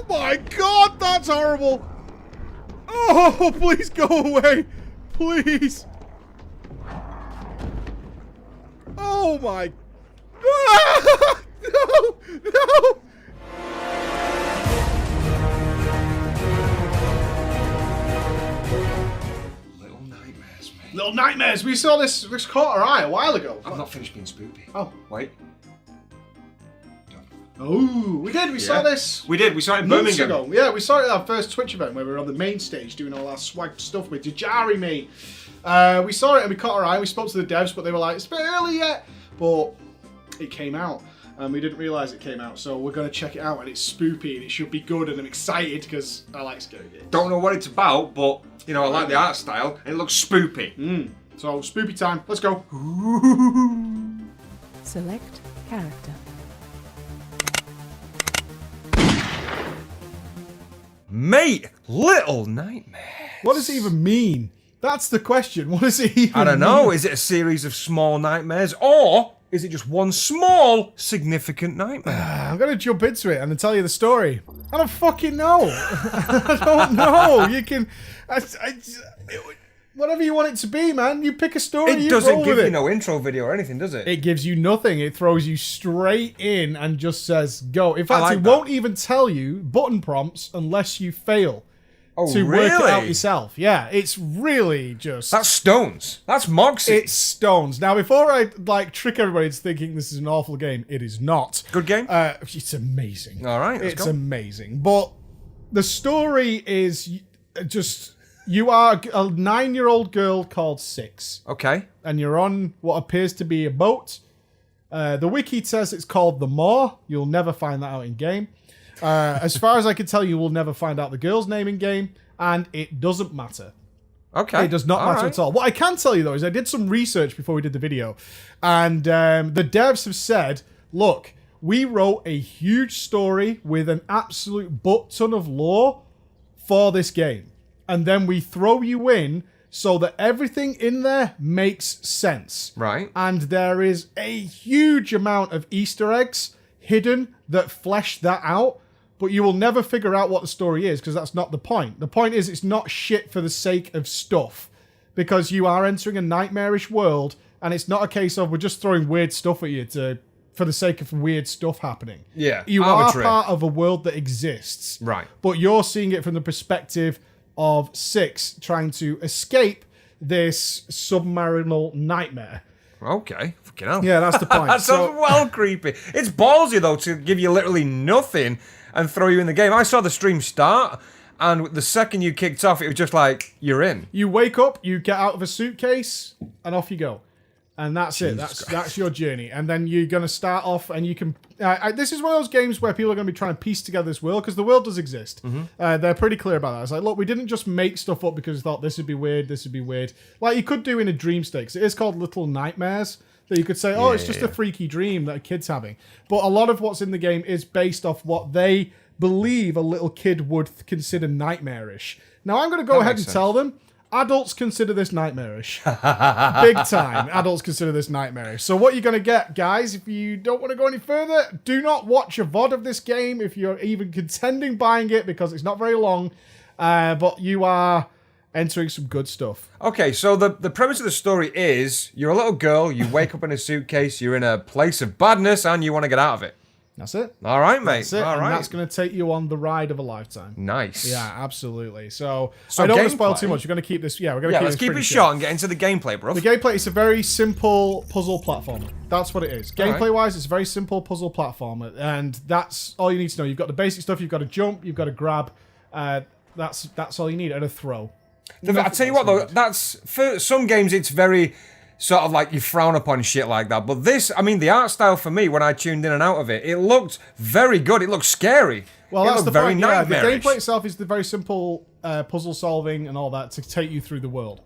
Oh my god, that's horrible. Oh, please go away. Please. Oh my. Ah! No, no. Little nightmares, mate. Little Nightmares. We saw this caught our eye a while ago. I've not finished being spooky. Oh. Wait. Oh, we did. We saw this. We did. We saw it in Months Birmingham. ago. Yeah, we saw it at our first Twitch event where we were on the main stage doing all our swag stuff with Jajari, mate. We saw it and we caught our eye. We spoke to the devs, but they were like, it's a bit early yet. But it came out and we didn't realise it came out. So we're going to check it out and it's spoopy and it should be good and I'm excited because I like scary games. Don't know what it's about, but, you know, I like the art style and it looks spoopy. So, spoopy time. Let's go. Select character. Mate, Little Nightmares. What does it even mean? That's the question. What does it even I don't know. mean? Is it a series of small nightmares, or is it just one small, significant nightmare? I'm going to jump into it and then tell you the story. I don't fucking know. I don't know. You can... whatever you want it to be, man. You pick a story, It you doesn't roll give with you it. no intro video or anything, does it? It gives you nothing. It throws you straight in and just says, go. In fact, like it that. won't even tell you button prompts unless you fail to work it out yourself. Yeah, it's really just... That's Stones. That's Moxie. It's Stones. Now, before I trick everybody into thinking this is an awful game, it is not. Good game? It's amazing. All right, let's it's go. amazing. But the story is just... You are a 9-year-old girl called Six. Okay. And you're on what appears to be a boat. The wiki says it's called the Maw. You'll never find that out in game. As far as I can tell, you will never find out the girl's name in game. And it doesn't matter. Okay. It does not matter at all. What I can tell you, though, is I did some research before we did the video. And the devs have said, look, we wrote a huge story with an absolute butt ton of lore for this game. And then we throw you in so that everything in there makes sense. Right. And there is a huge amount of Easter eggs hidden that flesh that out. But you will never figure out what the story is because that's not the point. The point is it's not shit for the sake of stuff. Because you are entering a nightmarish world and it's not a case of we're just throwing weird stuff at you for the sake of weird stuff happening. Yeah, You arbitrary. are part of a world that exists. Right. But you're seeing it from the perspective of Six trying to escape this submarinal nightmare. Okay. Fucking hell. Yeah, that's the point. That sounds well creepy. It's ballsy, though, to give you literally nothing and throw you in the game. I saw the stream start, and the second you kicked off, it was just like, you're in. You wake up, you get out of a suitcase, and off you go. And that's it. That's your journey. And then you're going to start off, and you can... this is one of those games where people are going to be trying to piece together this world, because the world does exist. They're pretty clear about that. It's like, look, we didn't just make stuff up because we thought this would be weird, this would be weird. Like you could do in a dream state. It is called Little Nightmares. That you could say, oh, it's just a freaky dream that a kid's having. But a lot of what's in the game is based off what they believe a little kid would consider nightmarish. Now, I'm going to go ahead and tell them, adults consider this nightmarish. Big time. Adults consider this nightmarish. So what you're going to get, guys, if you don't want to go any further, do not watch a VOD of this game if you're even contending buying it because it's not very long. But you are entering some good stuff. Okay, so the premise of the story is you're a little girl, you wake up in a suitcase, you're in a place of badness, and you want to get out of it. That's it. All right, mate. That's it. All And right. that's going to take you on the ride of a lifetime. Nice. Yeah, absolutely. So I don't want to spoil too much. We're going to keep this. Yeah, we're going to Yeah, keep let's this keep pretty it short. short and get into the gameplay, bro. The gameplay is a very simple puzzle platformer. That's what it is. Gameplay-wise, it's a very simple puzzle platformer, and that's all you need to know. You've got the basic stuff. You've got to jump. You've got to grab. That's all you need, and a throw. I tell you what, though, that's for some games it's very sort of like you frown upon shit like that. But this, I mean, the art style for me when I tuned in and out of it, it looked very good. It looked scary. Well, it that's looked the very point. Yeah, the nightmarish. gameplay itself is the very simple puzzle solving and all that to take you through the world.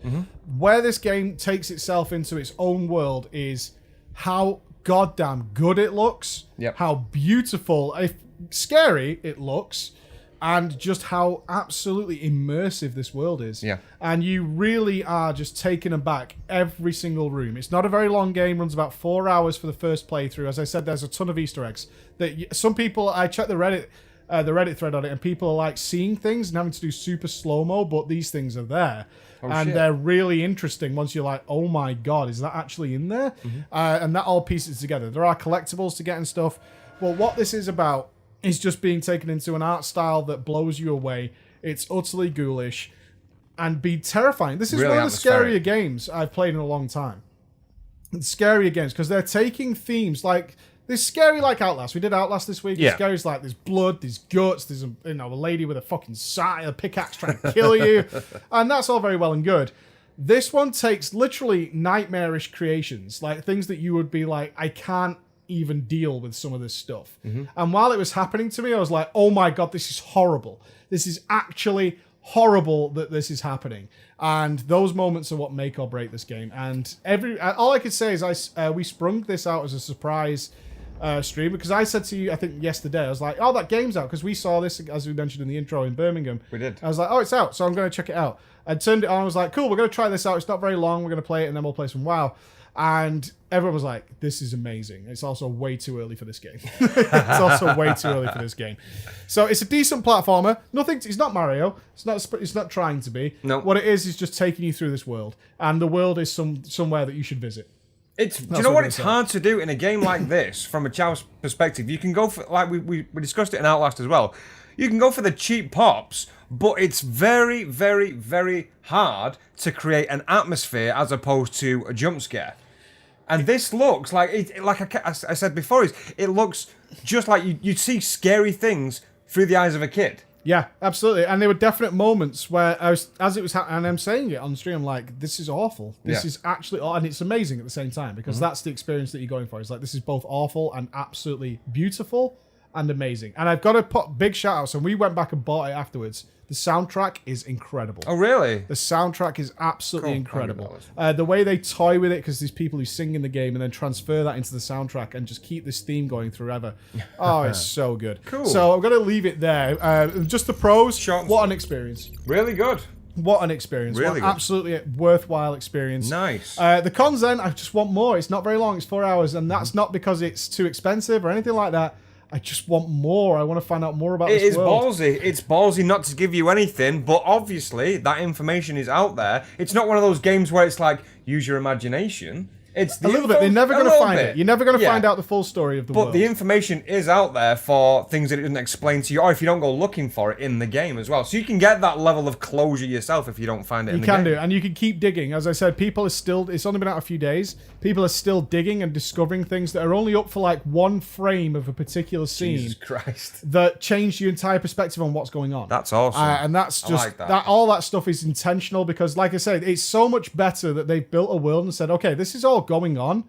Where this game takes itself into its own world is how goddamn good it looks, how beautiful, if scary it looks, and just how absolutely immersive this world is. Yeah. And you really are just taken aback every single room. It's not a very long game, runs about 4 hours for the first playthrough. As I said, there's a ton of Easter eggs. That some people, I checked the Reddit, the Reddit thread on it, and people are like seeing things and having to do super slow-mo, but these things are there. And shit. they're really interesting once you're like, oh my god, is that actually in there? And that all pieces together. There are collectibles to get and stuff. Well, what this is about is just being taken into an art style that blows you away. It's utterly ghoulish and be terrifying. This is Really one of the atmospheric. scarier games I've played in a long time. It's scarier games because they're taking themes like this scary like Outlast. We did Outlast this week. Yeah. It's scary like there's blood, there's guts, there's a lady with a fucking a pickaxe trying to kill you, and that's all very well and good. This one takes literally nightmarish creations, like things that you would be like, I can't even deal with some of this stuff. And while it was happening to me, I was like, oh my god, this is horrible. This is actually horrible that this is happening. And those moments are what make or break this game. And all I could say is we sprung this out as a surprise stream, because I said to you, I think yesterday, I was like, oh, that game's out, because we saw this, as we mentioned in the intro, in Birmingham. We did. I was like, oh, it's out, so I'm going to check it out. I turned it on, I was like, cool, we're going to try this out. It's not very long, we're going to play it, and then we'll play some WoW. And everyone was like, this is amazing. It's also way too early for this game. It's also way too early for this game. So it's a decent platformer. It's not Mario. It's not trying to be. No. What it is just taking you through this world. And the world is somewhere that you should visit. Do you know what what? I'm It's saying. hard to do in a game like this from a child's perspective. You can go for, like we discussed it in Outlast as well. You can go for the cheap pops, but it's very, very, very hard to create an atmosphere as opposed to a jump scare. And this looks like I said before, it looks just like you'd see scary things through the eyes of a kid. Yeah, absolutely. And there were definite moments where as it was happening, and I'm saying it on stream, like, this is awful. This is actually, and it's amazing at the same time, because that's the experience that you're going for. It's like, this is both awful and absolutely beautiful and amazing. And I've got to put big shout outs, and we went back and bought it afterwards. The soundtrack is incredible. Oh, really? The soundtrack is absolutely Cool. incredible. The way they toy with it, because there's people who sing in the game and then transfer that into the soundtrack and just keep this theme going forever. Oh, it's so good. Cool. So I'm going to leave it there. Just the pros. Short and What an experience. Really good. What an experience. Really What an good. absolutely worthwhile experience. Nice. The cons then, I just want more. It's not very long. It's 4 hours. And that's not because it's too expensive or anything like that. I just want more. I want to find out more about It this is world. ballsy. It's ballsy not to give you anything, but obviously that information is out there. It's not one of those games where it's like, use your imagination. It's the A little bit. info- They're never a going to little find bit. it. You're never going to Yeah. find out the full story of the But world. the information is out there for things that it doesn't explain to you, or if you don't go looking for it in the game as well. So you can get that level of closure yourself if you don't find it in You the can game. do, and you can keep digging. As I said, people are still, it's only been out a few days, people are still digging and discovering things that are only up for like one frame of a particular scene Jesus Christ. that change your entire perspective on what's going on. That's awesome. And that's I just, like that. all that stuff is intentional, because like I said, it's so much better that they've built a world and said, okay, this is all going on.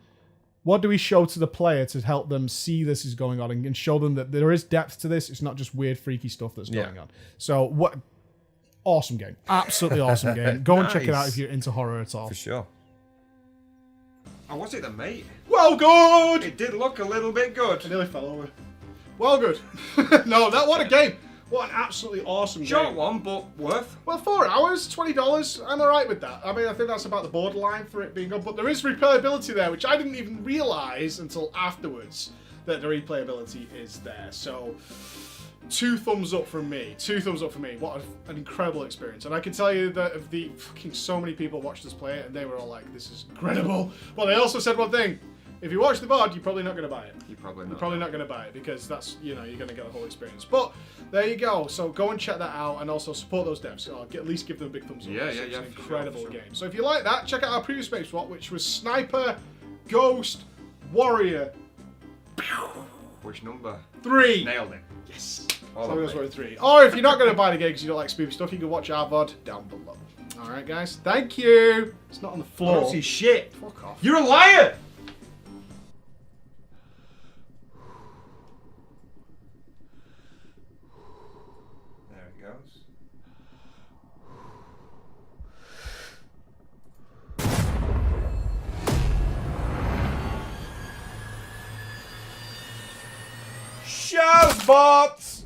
What do we show to the player to help them see this is going on and show them that there is depth to this? It's not just weird, freaky stuff that's going on. So, what awesome game. Absolutely awesome game. Go and check it out Nice. if you're into horror at all. For sure. Oh, was it the mate? Well, good! It did look a little bit good. I nearly fell over. Well, good. No, what a game. What an absolutely awesome Short game. one, but worth. Well, 4 hours, $20. I'm alright with that. I mean, I think that's about the borderline for it being good. But there is replayability there, which I didn't even realise until afterwards that the replayability is there. So, 2 thumbs up from me. 2 thumbs up from me. What an incredible experience. And I can tell you that of the fucking so many people watched us play it, and they were all like, this is incredible. But they also said one thing. If you watch the VOD, you're probably not going to buy it. You're probably not. You're probably not going to buy it because that's, you're going to get the whole experience. But there you go. So go and check that out and also support those devs. At least give them a big thumbs up. Yeah, It's yeah, an yeah, for incredible sure. game. So if you like that, check out our previous Space Swap, which was Sniper, Ghost, Warrior Which number? 3. Nailed it. Yes. All So of those it. were 3. Or if you're not going to buy the game because you don't like spooky stuff, you can watch our VOD down below. All right, guys. Thank you. It's not on the I floor. don't see shit. Fuck off. You're a liar! There it goes. Shout bots!